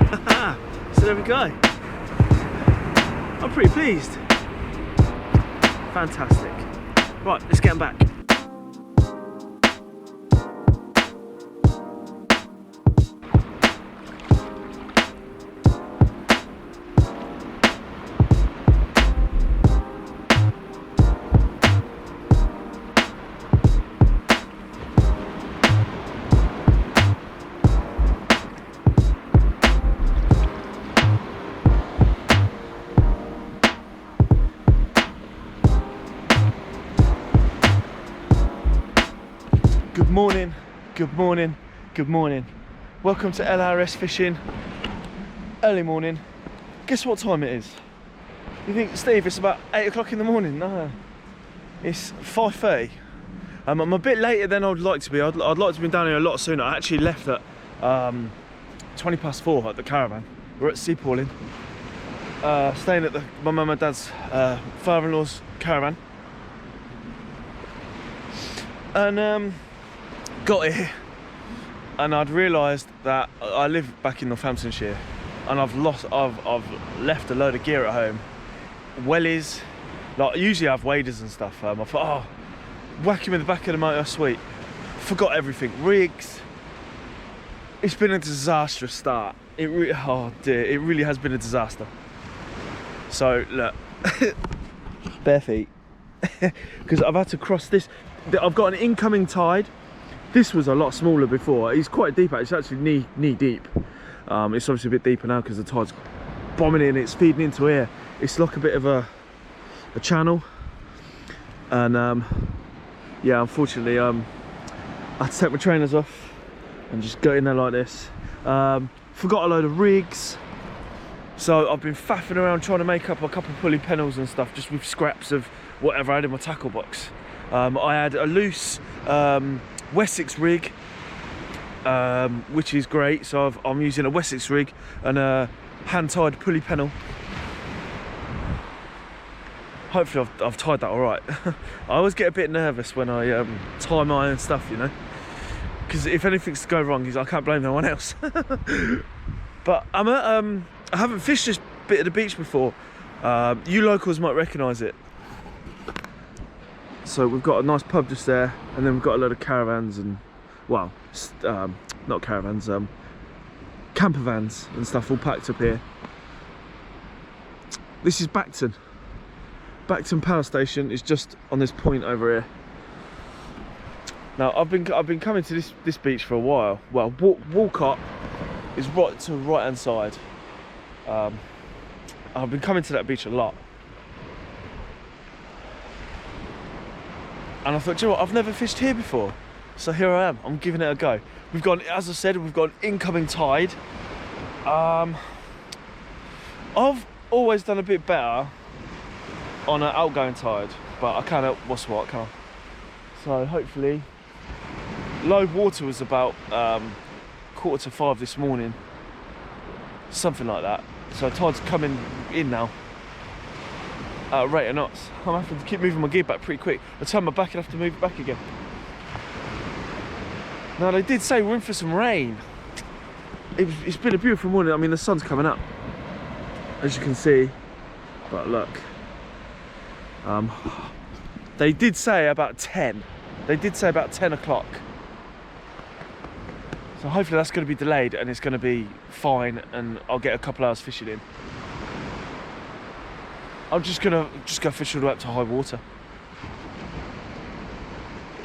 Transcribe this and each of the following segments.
So there we go. I'm pretty pleased. Fantastic. Right, let's get them back. Good morning, good morning, good morning. Welcome to L.R.S fishing. Early morning. Guess what time it is? You think, Steve, it's about 8 o'clock in the morning? No, it's 5:30. I'm a bit later than I'd like to be. I'd like to be down here a lot sooner. I actually left at 4:20 at the caravan. We're at Seapauling, staying at my mum and dad's father-in-law's caravan. And got here and I'd realised that I live back in Northamptonshire and I've left a load of gear at home. Wellies, like usually I have waders and stuff. I thought, oh, whack him in the back of the motor, sweet. Forgot everything. Rigs. It's been a disastrous start. Oh dear, it really has been a disaster. So look, bare feet, because I've had to cross this. I've got an incoming tide. This was a lot smaller before. It's quite deep. It's actually knee deep. It's obviously a bit deeper now because the tide's bombing in. It's feeding into here. It's like a bit of a channel. And yeah, unfortunately, I had to take my trainers off and just go in there like this. Forgot a load of rigs. So I've been faffing around trying to make up a couple of pulley pennels and stuff just with scraps of whatever I had in my tackle box. I had a loose Wessex rig, which is great. So I'm using a Wessex rig and a hand-tied pulley pennel. Hopefully I've tied that all right. I always get a bit nervous when I tie my own stuff, you know, because if anything's to go wrong, I can't blame no one else. But I haven't fished this bit of the beach before. You locals might recognise it. So we've got a nice pub just there, and then we've got a load of caravans and, well, not caravans, camper vans and stuff all packed up here. This is Bacton. Bacton power station is just on this point over here. Now I've been coming to this beach for a while. Well, Walcott is right to the right hand side. I've been coming to that beach a lot. And I thought, do you know what, I've never fished here before. So here I am, I'm giving it a go. We've got, as I said, we've got an incoming tide. I've always done a bit better on an outgoing tide, but I can't help what's what, can I? So hopefully, low water was about 4:45 this morning. Something like that. So tide's coming in now. At a rate of knots. I'm having to keep moving my gear back pretty quick. I turn my back and have to move it back again. Now they did say we're in for some rain. It's been a beautiful morning. I mean, the sun's coming up, as you can see. But look, they did say about 10. They did say about 10 o'clock. So hopefully that's going to be delayed and it's going to be fine, and I'll get a couple hours fishing in. I'm just gonna go fish all the way up to high water.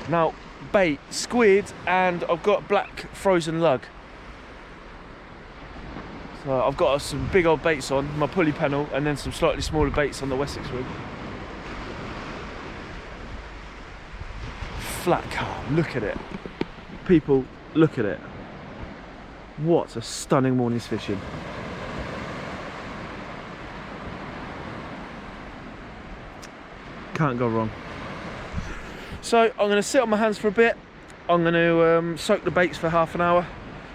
Now, bait, squid, and I've got black frozen lug. So I've got some big old baits on, my pulley pennel, and then some slightly smaller baits on the Wessex rig. Flat calm, look at it. People, look at it. What a stunning morning's fishing. Can't go wrong. So I'm going to sit on my hands for a bit. I'm going to soak the baits for half an hour.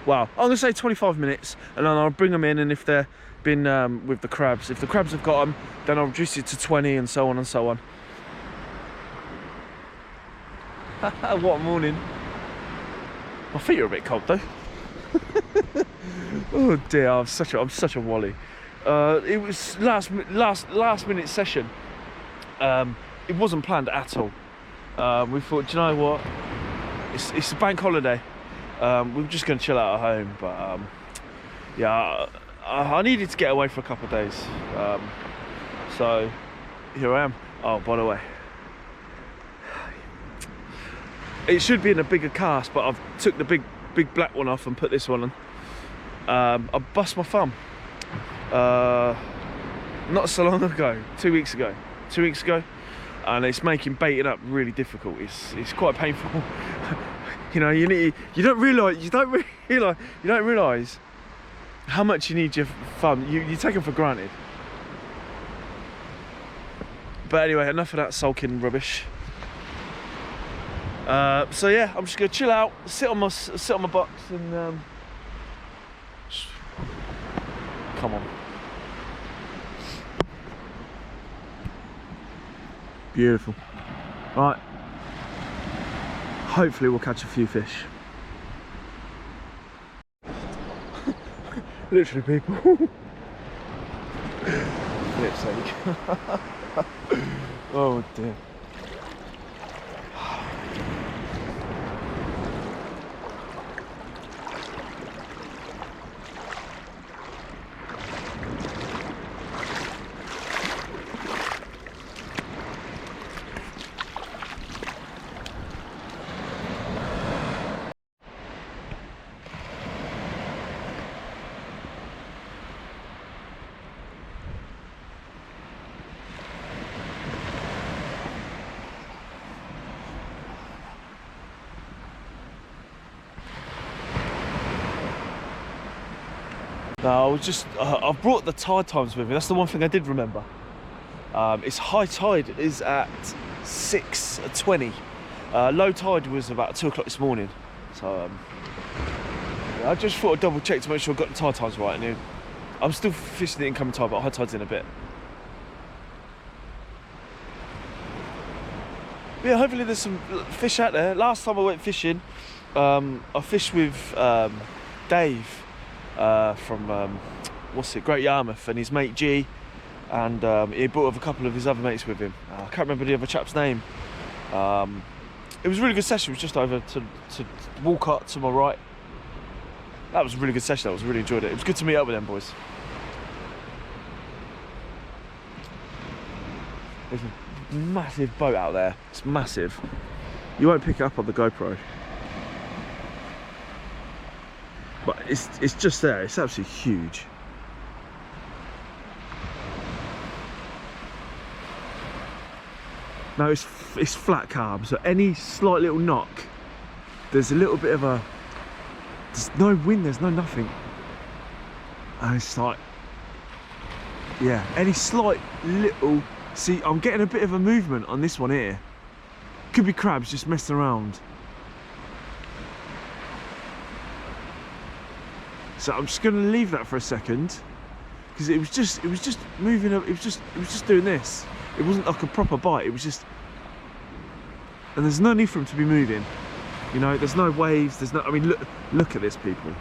Well, I'm going to say 25 minutes, and then I'll bring them in, and if they've been with the crabs, if the crabs have got them, then I'll reduce it to 20, and so on and so on. What a morning. My feet are a bit cold though. Oh dear, I'm such a wally. It was last minute session. It wasn't planned at all. We thought, do you know what? It's a bank holiday. We were just going to chill out at home, but yeah, I needed to get away for a couple of days. So here I am. Oh, by the way, it should be in a bigger cast, but I've took the big black one off and put this one on. I bust my thumb not so long ago, 2 weeks ago, and it's making baiting up really difficult. It's quite painful. You know, you don't realise how much you need your thumb. You take them for granted. But anyway, enough of that sulking rubbish. So yeah, I'm just gonna chill out, sit on my box, and come on. Beautiful. Right. Hopefully we'll catch a few fish. Literally, people. Flip's sake. Oh dear. No, I was just, I've brought the tide times with me. That's the one thing I did remember. It's high tide is at 6:20. Low tide was about 2 o'clock this morning. So yeah, I just thought I'd double check to make sure I got the tide times right. And I'm still fishing the incoming tide, but high tide's in a bit. But yeah, hopefully there's some fish out there. Last time I went fishing, I fished with Dave from Great Yarmouth, and his mate G, and he brought up a couple of his other mates with him. I can't remember the other chap's name. It was a really good session. It was just over to Walcott to my right. That was a really good session. I really enjoyed it. It was good to meet up with them boys. There's a massive boat out there. It's massive. You won't pick it up on the GoPro. But it's just there. It's absolutely huge. Now it's flat carb, so any slight little knock, there's a little bit of a, there's no wind, there's no nothing, and it's like, yeah, any slight little, see, I'm getting a bit of a movement on this one here. Could be crabs just messing around. So I'm just going to leave that for a second, because it was just moving up. It was just doing this. It wasn't like a proper bite. It was just, and there's no need for him to be moving. You know, there's no waves. There's no. I mean, look at this, people.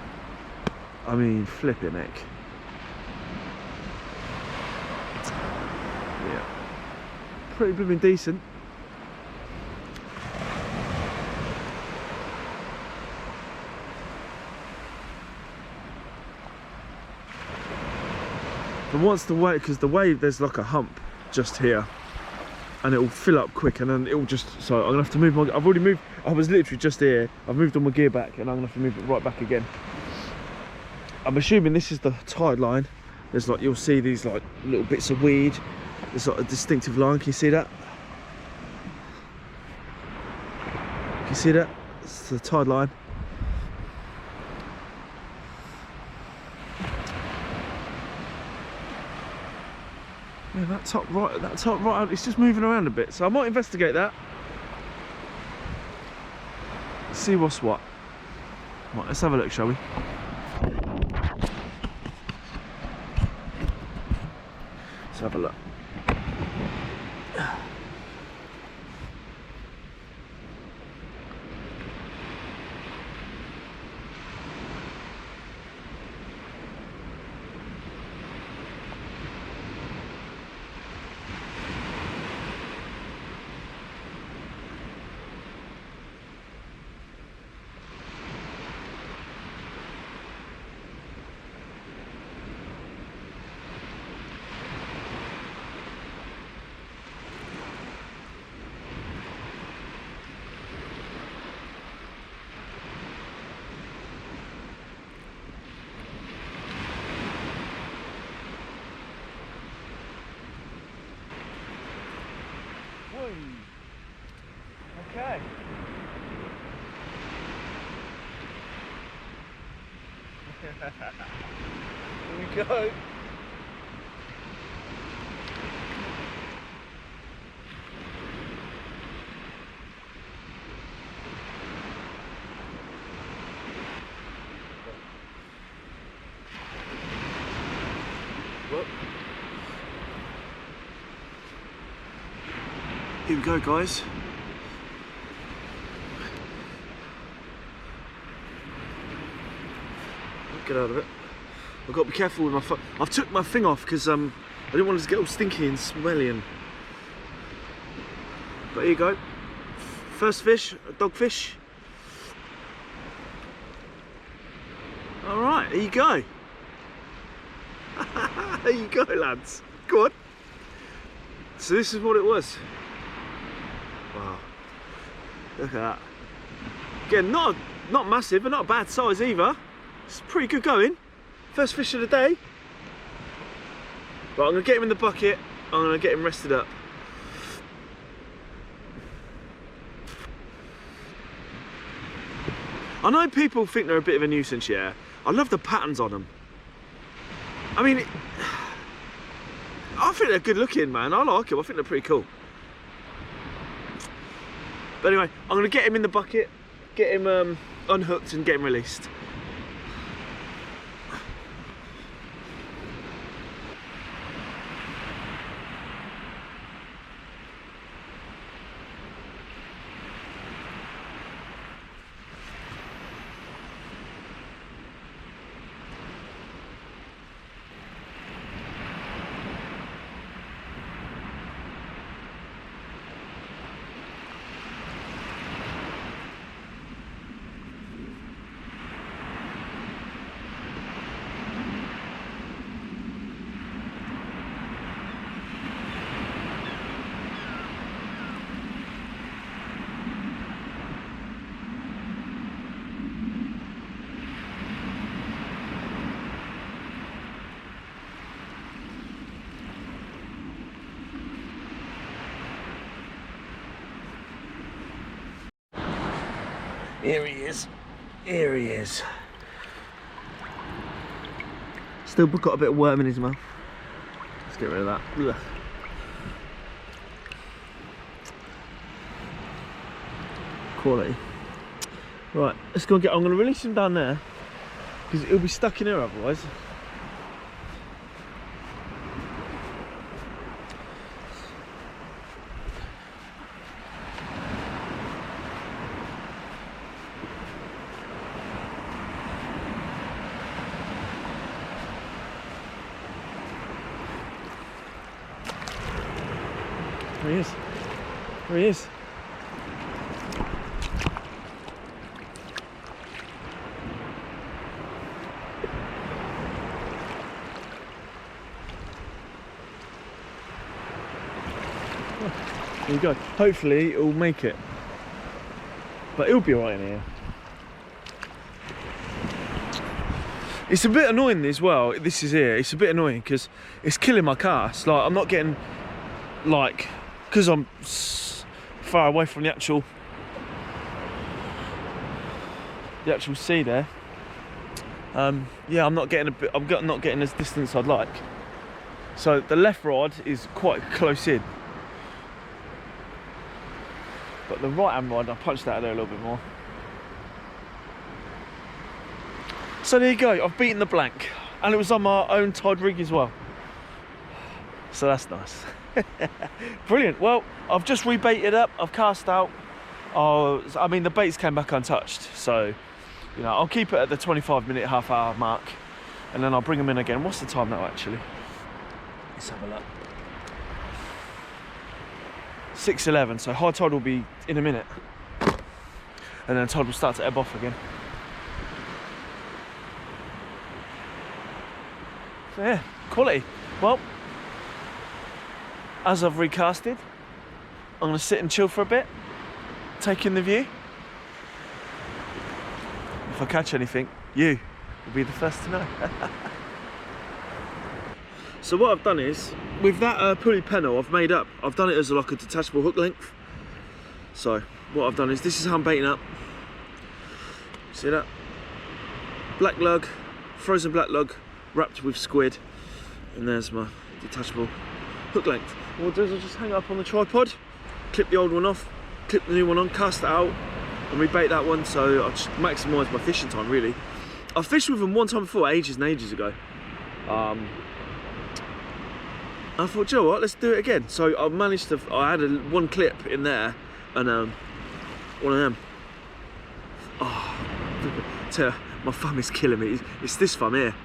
I mean, flipping heck. Yeah, pretty blooming decent. And once the wave, because the wave, there's like a hump just here, and it will fill up quick, and then it will just, so I'm gonna have to move my, I've already moved, I was literally just here, I've moved all my gear back, and I'm gonna have to move it right back again. I'm assuming this is the tide line. There's like, you'll see these like little bits of weed, there's like a distinctive line. Can you see that? Can you see that? It's the tide line. Yeah, that top right, it's just moving around a bit, so I might investigate that. See what's what. Right, let's have a look, shall we? Let's have a look. Here we go. Well, here we go, guys. Get out of it. I've got to be careful with my foot. I've took my thing off because I didn't want it to get all stinky and smelly. But here you go. First fish, a dogfish. All right, here you go. There you go, lads. Go on. So this is what it was. Wow. Look at that. Again, not massive, but not a bad size either. It's pretty good going. First fish of the day. But I'm going to get him in the bucket. I'm going to get him rested up. I know people think they're a bit of a nuisance, yeah. I love the patterns on them. I mean, I think they're good looking, man. I like them. I think they're pretty cool. But anyway, I'm going to get him in the bucket, get him unhooked and get him released. Here he is. Here he is. Still got a bit of worm in his mouth. Let's get rid of that. Ugh. Quality. Right, let's go and I'm going to release him down there because he'll be stuck in here otherwise. There he is. There he is. There you go. Hopefully it'll make it. But it'll be alright in here. It's a bit annoying as well. This is here. It's a bit annoying because it's killing my cast. Like I'm not getting like. Because I'm far away from the actual sea there. Yeah, I'm not getting not getting as distance I'd like. So the left rod is quite close in, but the right hand rod I punched out of there a little bit more. So there you go. I've beaten the blank, and it was on my own tied rig as well. So that's nice. Brilliant. Well, I've just rebaited up. I've cast out. I mean, the baits came back untouched, so you know I'll keep it at the 25-minute, half-hour mark, and then I'll bring them in again. What's the time now, actually? Let's have a look. 6:11. So high tide will be in a minute, and then tide will start to ebb off again. So yeah, quality. Well. As I've recasted, I'm going to sit and chill for a bit, take in the view. If I catch anything, you will be the first to know. So what I've done is, with that pulley pennel I've done it as like a detachable hook length. So what I've done is, this is how I'm baiting up. See that? Black lug, frozen black log wrapped with squid, and there's my detachable hook length. What I'll do is I'll just hang it up on the tripod, clip the old one off, clip the new one on, cast it out, and rebait that one, so I'll just maximise my fishing time really. I fished with them one time before, ages and ages ago. I thought, you know what, let's do it again. So I managed to, I had one clip in there, and one of them. Oh, my thumb is killing me. It's this thumb here,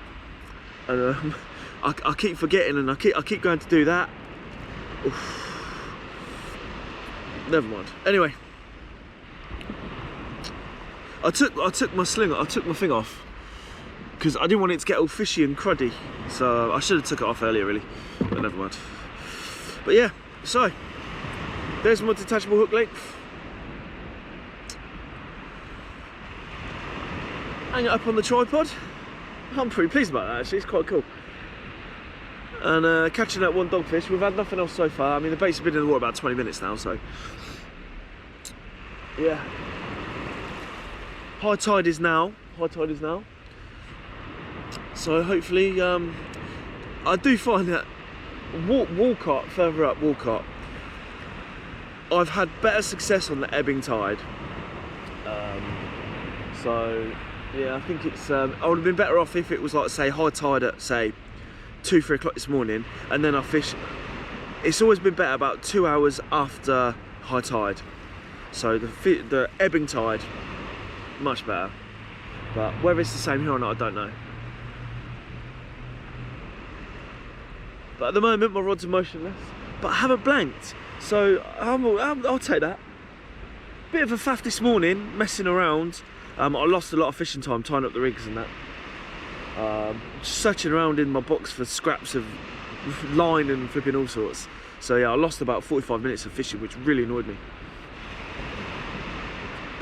and I keep forgetting, and I keep going to do that. Oof. Never mind. Anyway, I took my sling, I took my thing off because I didn't want it to get all fishy and cruddy. So I should have took it off earlier, really, but never mind. But yeah, so there's my detachable hook length. Hang it up on the tripod. I'm pretty pleased about that actually, it's quite cool. And catching that one dogfish, we've had nothing else so far. I mean, the bait's been in the water about 20 minutes now, so yeah. High tide is now. So hopefully, I do find that Walcott, further up Walcott, I've had better success on the ebbing tide. So yeah, I think it's, I would have been better off if it was like, say, high tide at, say, 2-3 o'clock this morning, and then I fish. It's always been better about 2 hours after high tide. So the ebbing tide, much better. But whether it's the same here or not, I don't know. But at the moment, my rods are motionless, but I haven't blanked, so I'll take that. Bit of a faff this morning, messing around. I lost a lot of fishing time tying up the rigs and that. Just searching around in my box for scraps of line and flipping all sorts. So yeah, I lost about 45 minutes of fishing, which really annoyed me.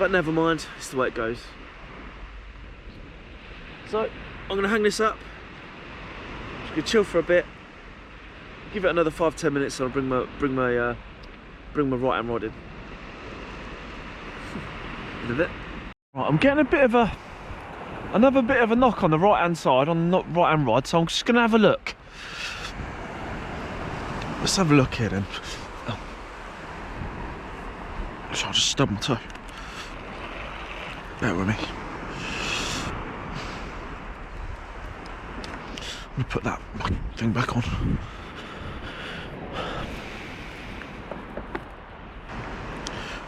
But never mind, it's the way it goes. So I'm gonna hang this up. Just gonna chill for a bit. Give it another 5-10 minutes, and I'll bring my right hand rod in. In a bit. Right, I'm getting another bit of a knock on the right hand side, on the right hand rod, so I'm just gonna have a look. Let's have a look here then. Oh. So I'll just stub my toe. Bear with me. Let me put that thing back on.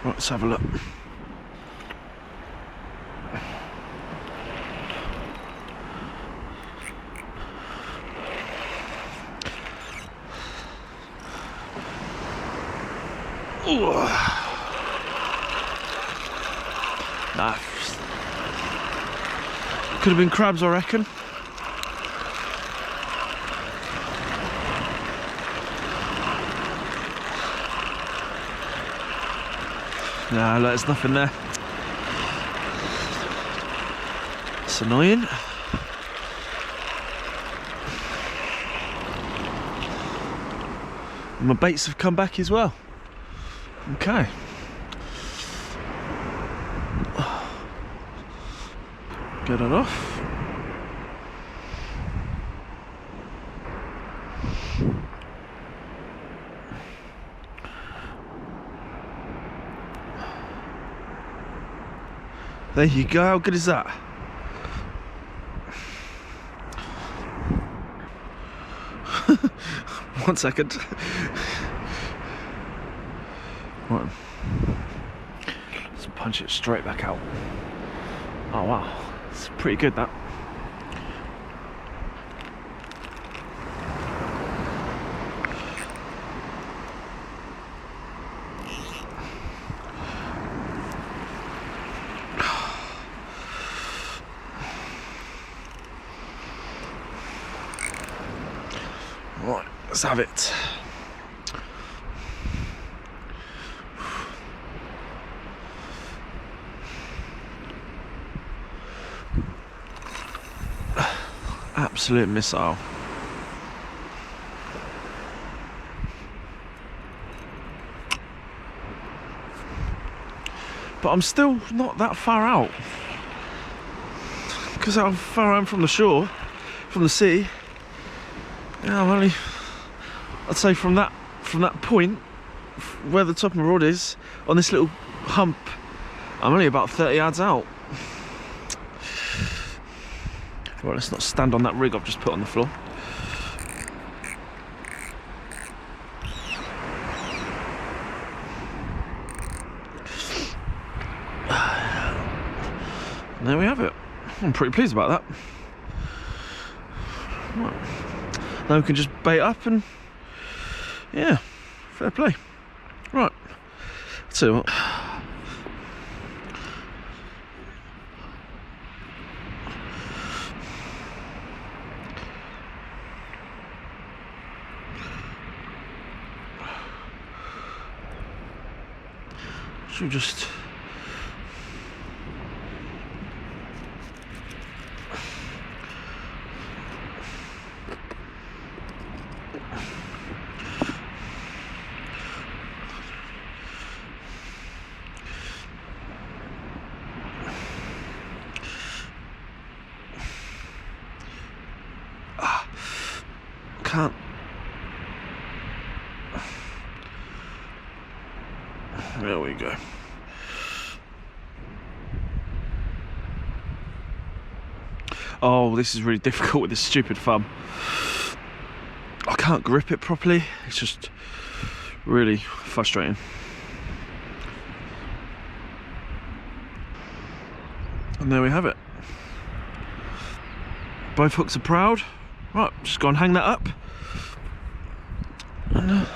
Right, let's have a look. Nah. Could have been crabs, I reckon. Nah, look, there's nothing there. It's annoying. My baits have come back as well. Okay. Get it off. There you go, how good is that? One second. Right. Let's punch it straight back out. Oh wow, it's pretty good that. Right, let's have it. Absolute missile. But I'm still not that far out, because how far I am from the shore. from the sea. Yeah, I'm only, I'd say from that point where the top of my rod is on this little hump, I'm only about 30 yards out. Right, let's not stand on that rig I've just put on the floor. And there we have it. I'm pretty pleased about that. Right. Now we can just bait up and, yeah, fair play. Right, I'll tell you what. Should we just can't. There we go. Oh, this is really difficult with this stupid thumb. I can't grip it properly. It's just really frustrating. And there we have it. Both hooks are proud. Right, just go and hang that up. And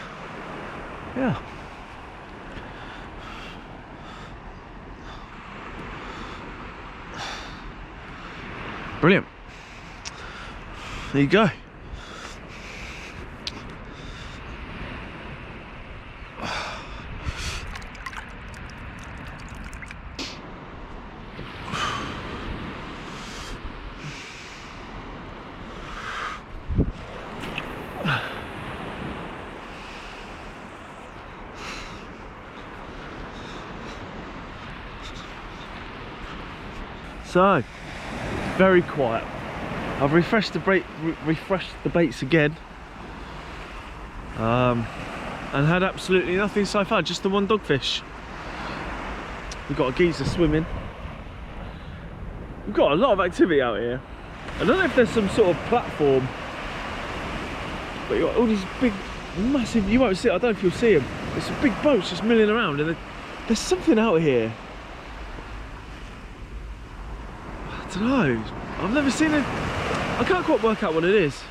yeah. Brilliant. There you go. So, very quiet. I've refreshed the baits again, and had absolutely nothing so far. Just the one dogfish. We've got a geezer swimming. We've got a lot of activity out here. I don't know if there's some sort of platform, but you've got all these big, massive. You won't see it. I don't know if you'll see them. There's some big boats just milling around, and there's something out here. I don't know. I've never seen it. I can't quite work out what it is.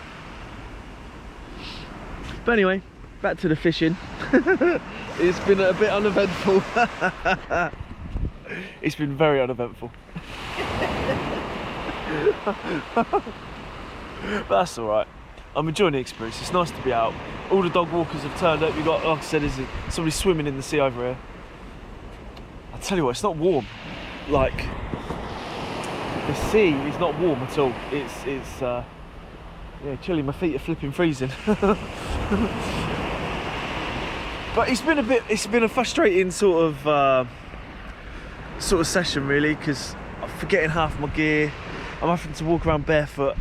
But anyway, back to the fishing. It's been a bit uneventful. It's been very uneventful. But that's alright. I'm enjoying the experience. It's nice to be out. All the dog walkers have turned up. You've got, like I said, there's somebody swimming in the sea over here. I'll tell you what, it's not warm. Like, the sea is not warm at all. It's yeah, chilly. My feet are flipping freezing. But it's been a frustrating sort of session really, because I'm forgetting half my gear. I'm having to walk around barefoot.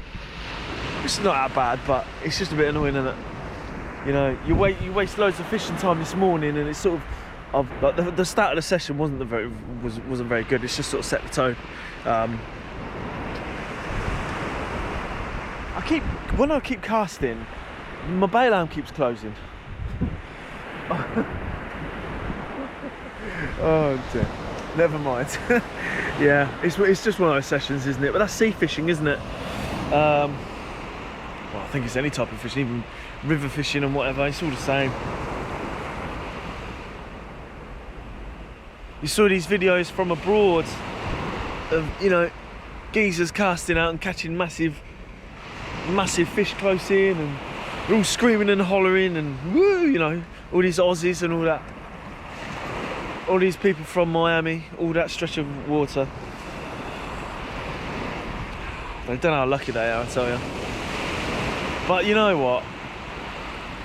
It's not that bad, but it's just a bit annoying, isn't it? You know, you waste loads of fishing time this morning, and it's sort of like the start of the session wasn't very good. It's just sort of set the tone. When I keep casting, my bail arm keeps closing. Oh dear. Never mind. Yeah, it's just one of those sessions, isn't it? But that's sea fishing, isn't it? Well, I think it's any type of fishing, even river fishing and whatever. It's all the same. You saw these videos from abroad of, you know, geezers casting out and catching massive fish close in, and they're all screaming and hollering and woo, you know, all these Aussies and all that. All these people from Miami, all that stretch of water. They don't know how lucky they are, I tell you. But you know what?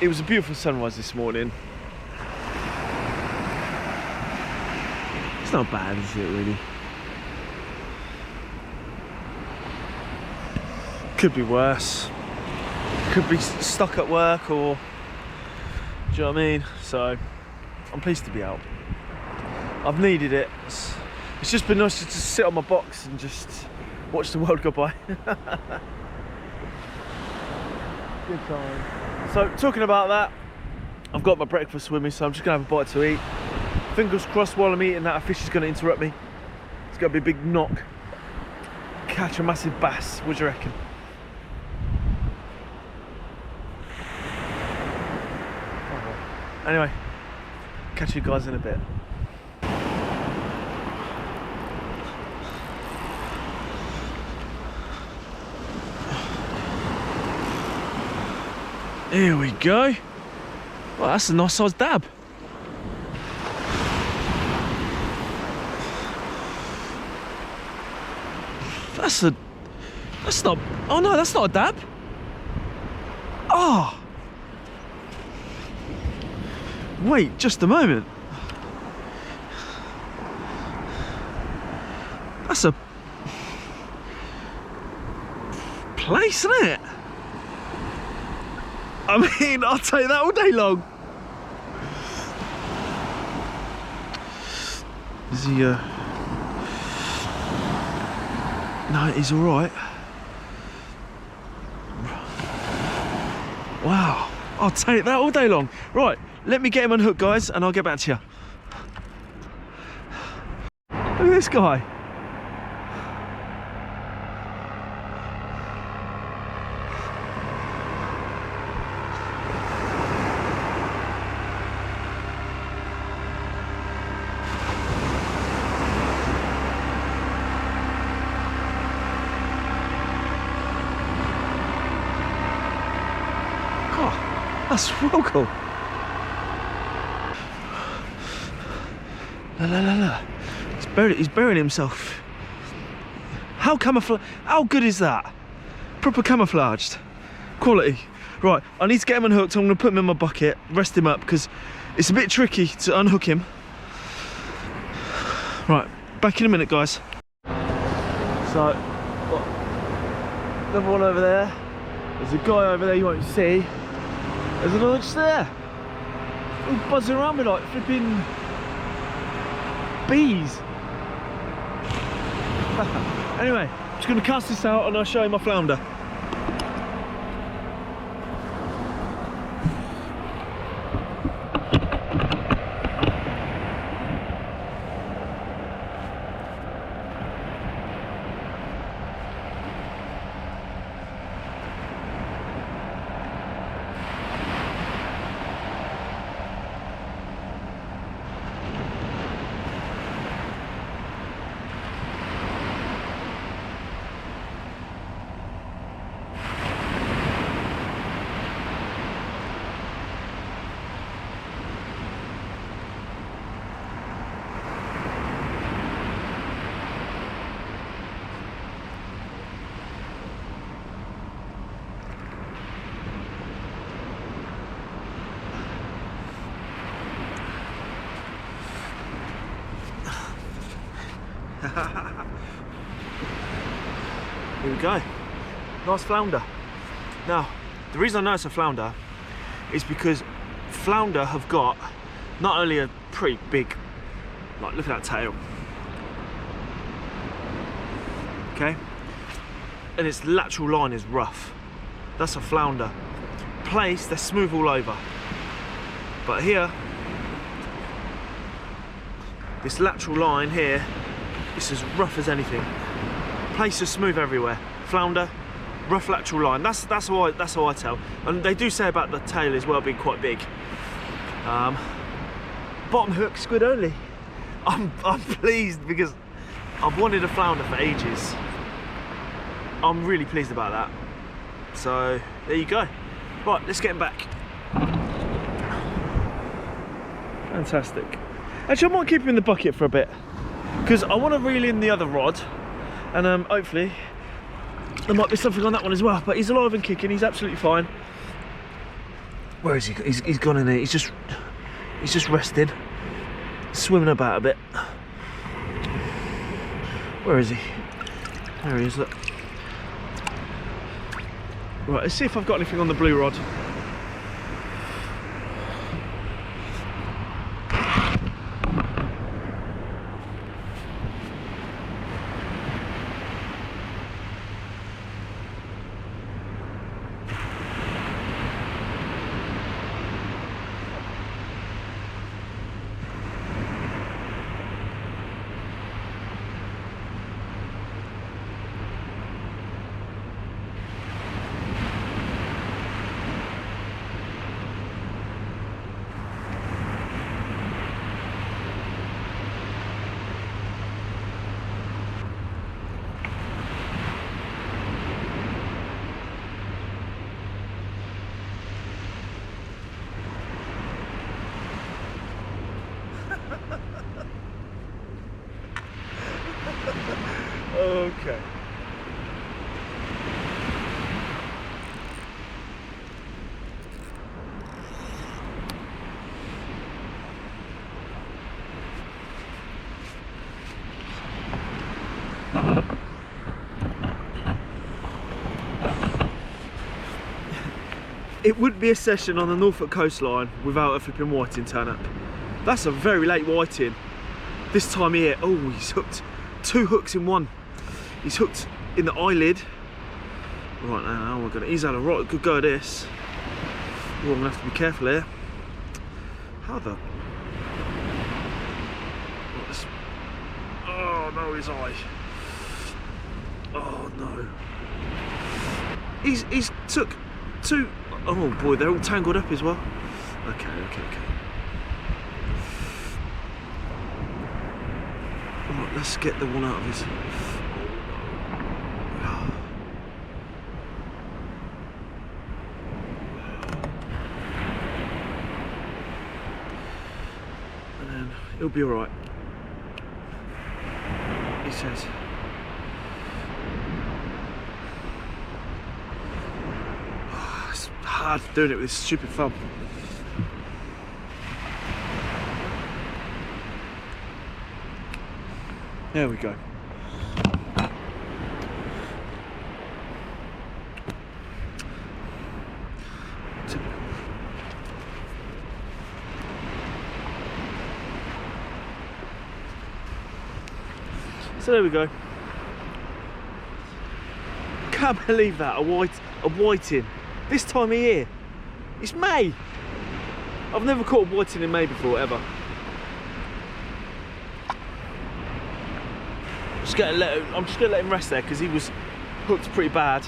It was a beautiful sunrise this morning. It's not bad, is it, really? Could be worse. Could be stuck at work, or do you know what I mean? So I'm pleased to be out. I've needed it. It's just been nice to just sit on my box and just watch the world go by. Good time. So talking about that, I've got my breakfast with me, so I'm just gonna have a bite to eat. Fingers crossed while I'm eating that a fish is gonna interrupt me. It's gonna be a big knock. Catch a massive bass, what do you reckon? Anyway, catch you guys in a bit. Here we go. Well, that's a nice sized dab. That's not, oh no, that's not a dab. Oh. Wait, just a moment. That's a place, isn't it? I mean, I'll take that all day long. Is he, no, he's all right. Wow, I'll take that all day long. Right, let me get him unhooked, guys, and I'll get back to you. Look at this guy. That's real cool. La la la la. He's burying himself. How good is that? Proper camouflaged. Quality. Right, I need to get him unhooked. I'm gonna put him in my bucket, rest him up, because it's a bit tricky to unhook him. Right, back in a minute, guys. So, another one over there. There's a guy over there you won't see. There's another just there. All buzzing around me like flipping bees. Anyway, I'm just going to cast this out and I'll show you my flounder. Here we go. Nice flounder. Now, the reason I know it's a flounder is because flounder have got not only a pretty big, like, look at that tail, okay, and its lateral line is rough. That's a flounder. Place, they're smooth all over, but here, this lateral line here, it's as rough as anything. Place is smooth everywhere. Flounder, rough lateral line. That's how I tell. And they do say about the tail as well being quite big. Bottom hook, squid only. I'm pleased because I've wanted a flounder for ages. I'm really pleased about that. So there you go. Right, let's get him back. Fantastic. Actually, I might keep him in the bucket for a bit because I want to reel in the other rod, and hopefully there might be something on that one as well. But he's alive and kicking. He's absolutely fine. Where is he? He's gone in there. He's just rested, swimming about a bit. Where is he? There he is. Look. Right, let's see if I've got anything on the blue rod. Okay. It wouldn't be a session on the Norfolk coastline without a flipping whiting turn up. That's a very late whiting. This time of year, oh, he's hooked 2 hooks in one. He's hooked in the eyelid. Right now, we're gonna. He's had a right good go at this. Oh, I'm gonna have to be careful here. How the? Oh no, his eye. Oh no. He's took 2. Oh boy, they're all tangled up as well. Okay. Right, let's get the one out of his. And then he'll be alright. He says. Hard doing it with this stupid thumb. There we go. So there we go. Can't believe that, a whiting. This time of year. It's May. I've never caught a whiting in May before, ever. I'm just gonna let him rest there because he was hooked pretty bad.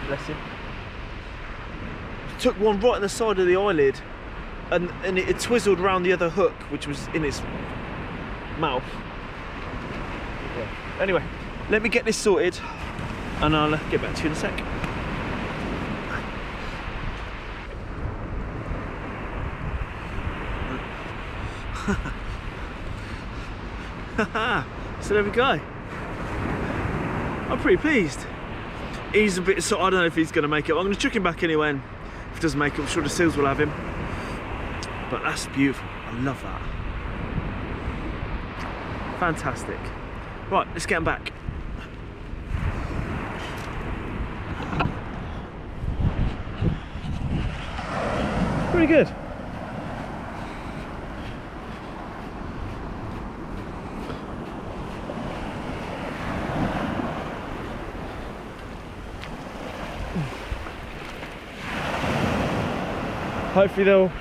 Bless him. Took one right on the side of the eyelid and it had twizzled around the other hook, which was in its mouth. Yeah. Anyway, let me get this sorted and I'll get back to you in a sec. So there we go. I'm pretty pleased. He's a bit so I don't know if he's going to make it. I'm going to chuck him back anyway, and if he doesn't make it, I'm sure the seals will have him. But that's beautiful. I love that. Fantastic. Right, let's get him back. Pretty good. Hopefully they'll.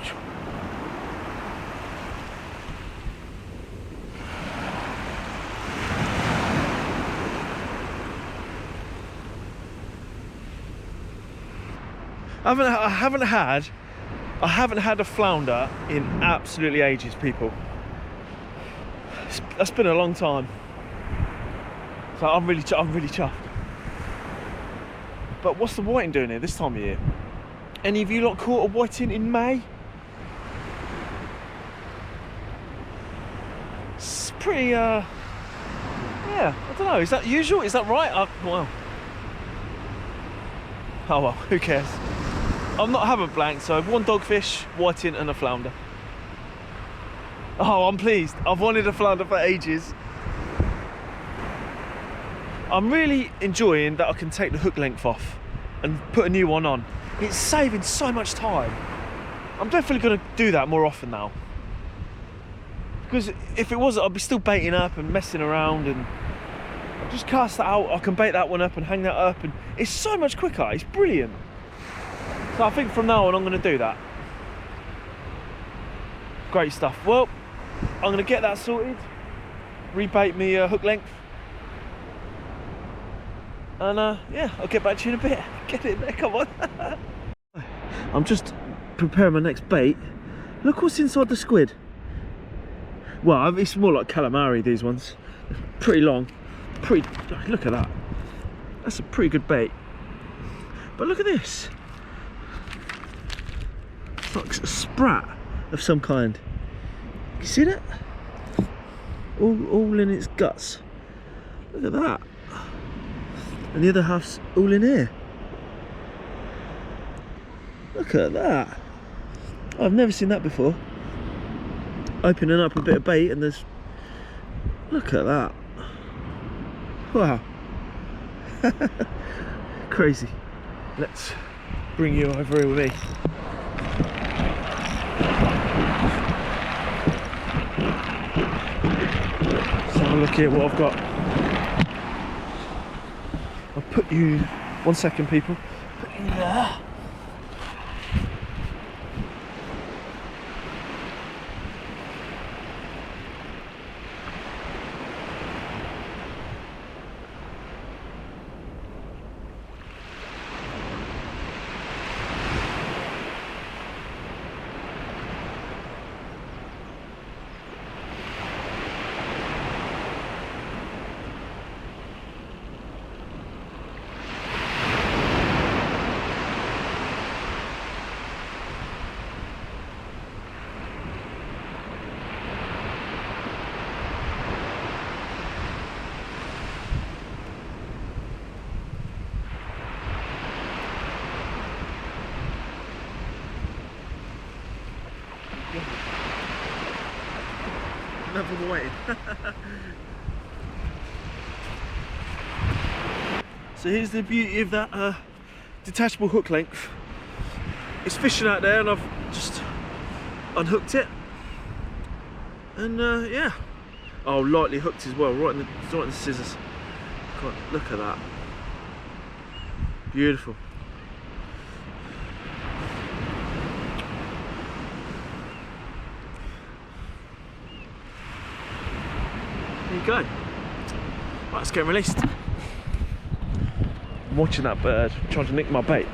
I haven't had a flounder in absolutely ages, people. That's been a long time. So I'm really chuffed. But what's the whiting doing here this time of year? Any of you lot caught a whiting in May? It's pretty, yeah, I don't know, is that usual? Is that right? Well. Oh well, who cares? I'm not having blank, so I've 1 dogfish, whiting and a flounder. Oh, I'm pleased. I've wanted a flounder for ages. I'm really enjoying that I can take the hook length off and put a new one on. It's saving so much time. I'm definitely going to do that more often now. Because if it wasn't, I'd be still baiting up and messing around, and I'll just cast that out. I can bait that one up and hang that up, and it's so much quicker. It's brilliant. So I think from now on I'm going to do that. Great stuff. Well, I'm going to get that sorted, rebait me hook length, and yeah, I'll get back to you in a bit. Get it there, come on. I'm just preparing my next bait. Look what's inside the squid. Well, it's more like calamari, these ones. Pretty long. Look at that. That's a pretty good bait. But look at this. It's like a sprat of some kind. You see that? All in its guts. Look at that. And the other half's all in here. Look at that. I've never seen that before. Opening up a bit of bait and there's... Look at that. Wow. Crazy. Let's bring you over here with me. Let's have a look here what I've got. I'll put you... 1 second, people. Put you there. Enough of the waiting. So here's the beauty of that detachable hook length. It's fishing out there and I've just unhooked it. And yeah. Oh, lightly hooked as well, right in the scissors. God, look at that. Beautiful. There you go. Right, let's get released. I'm watching that bird trying to nick my bait.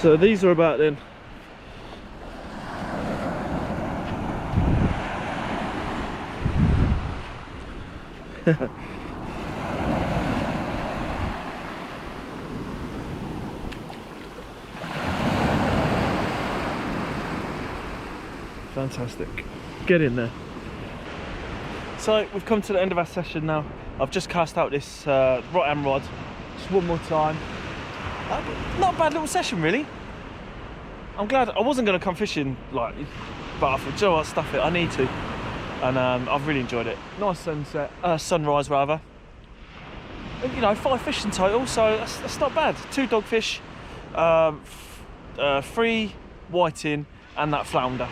So these are about then. Fantastic. Get in there. So we've come to the end of our session now. I've just cast out this right hand rod just one more time. Not a bad little session really. I'm glad. I wasn't going to come fishing like, but I thought, do you know what, stuff it, I need to. And I've really enjoyed it. Nice sunset, sunrise rather. And, you know, 5 fish in total, so that's not bad. 2 dogfish, 3 whiting and that flounder.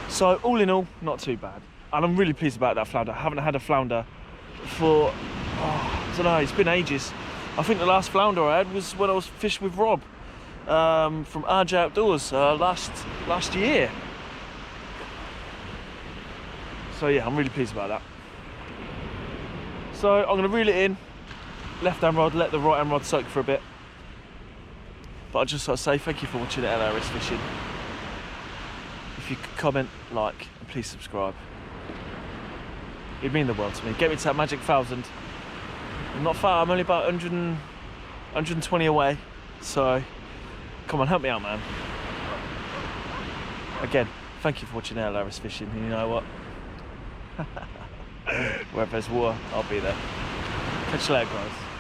So all in all, not too bad. And I'm really pleased about that flounder. I haven't had a flounder for, I don't know, it's been ages. I think the last flounder I had was when I was fishing with Rob from RJ Outdoors last year. So yeah, I'm really pleased about that. So I'm going to reel it in, left hand rod, let the right hand rod soak for a bit. But I just want to say thank you for watching L.R.S fishing. If you could comment, like, and please subscribe. It'd mean the world to me. Get me to that magic 1,000. I'm not far, I'm only about 120 away. So, come on, help me out, man. Again, thank you for watching L.R.S fishing. And you know what? Wherever there's water, I'll be there. Catch you later, guys.